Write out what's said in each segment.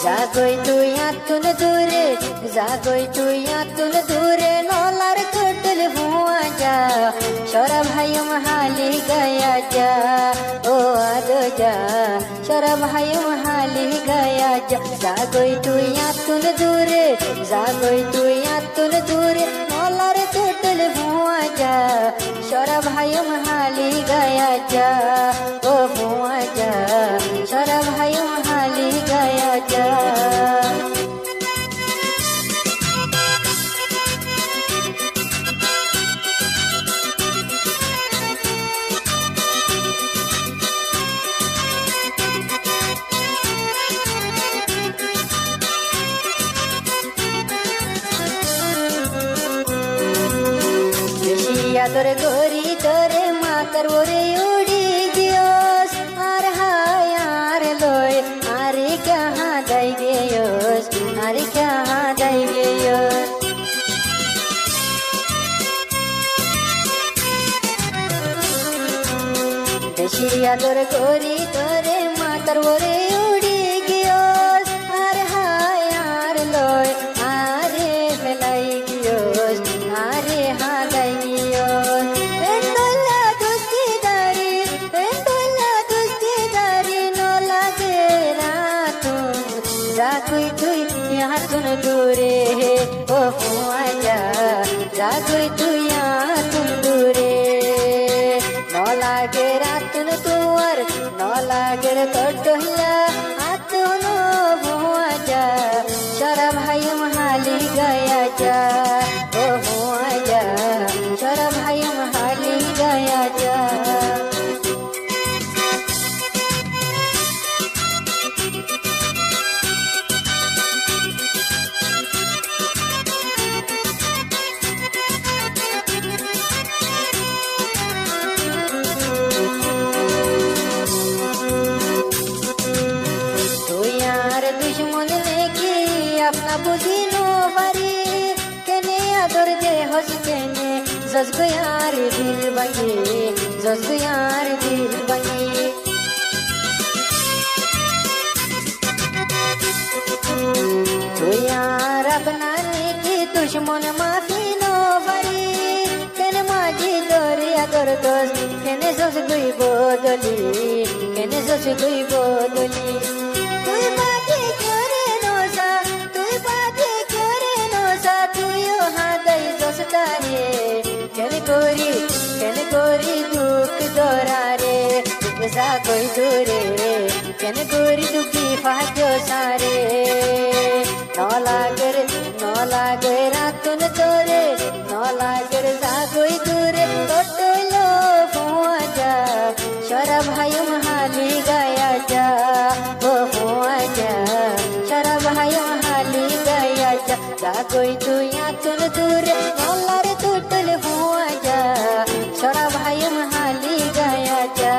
जागोय तुई आतून दूरे जागोय तुई आतून दूरे नौलार टोटल हुआ जा शोरा भाई महाली गया जा ओ आदो जा शोरा भाई महाली गया जा जागोय तुई आतून दूरे जागोय तुई आतून दूरे नौलार टोटल हुआ जा शोरा भाई महाली गया जा ओ हुआ जा शोरा भाई महाली गया जा तोरे गोरी तोरे मातर ओरे उड़ी गियोस आर हाय आर लोय आरे कहाँ दाई गयोस आरे कहाँ दाई गयोस देशिया तोरे गोरी तोरे मातर ओरे उड़ी गियोस आर हाय आर लोय आरे भेलाई गियोस आरे हाँ दाई गियोस जागोय तुई आतून दूरे ओ हुआ जा जागोय तुई आतून दूरे न लागे रातून तुवर न लागे तोटल्या आतून हुआ जा शोरा भाई महाली गया जा ओ हुआ जा शोरा भाई महाली गया जा अपना बुझी नो बारी केने आदर दे हस केने जस यार दिल बंगी जस यार दिल बंगी तू यार अपना की दुश्मन माफी नो बारी केने माजी दोरी आदर दोस केने जस गुई बोदली केने जस गुई बोदली तू बाजी करे नोसा केने गोरी दुख दोरा रे जागोय दूरे केने गोरी दुखी फाक्यो सारे न लागे रातून तोरे न लागे जागोय दूरे टोटलो हुआ जा शोरा भाई महाली गया जा ओ हुआ जा शोरा भाई महाली गया जा जागोय तुई आतून दूरे नौलार टोटल हुआ जा शोरा भाई महाली गया जा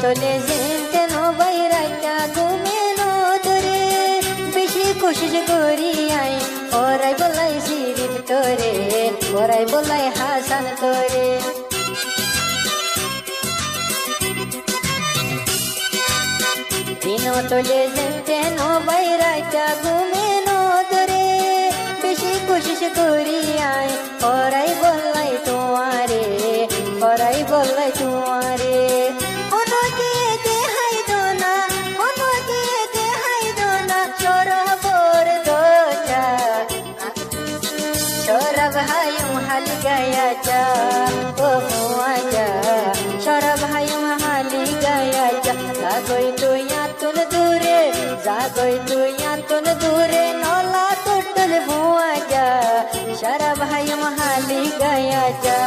तोले जेंते नो बैराया घूमे नो तोरे बेशी कोशिश करी आई और आई बोलाई सिरिफ तोरे और आई बोलाई हासन तोरे दिनो तोले जेंते नो बैराया घूमे नो तोरे बेशी कोशिश करी आई और आई बोलाई तुम्हारे और आई बोलाई तुम्हारे भाई महाली गया जा ओ हुआ जा शोरा भाई महाली गया जा जागोय तुई आतून दूरे जागोय तुई आतून दूरे नौला टोटल हुआ जा शोरा भाई महाली गया जा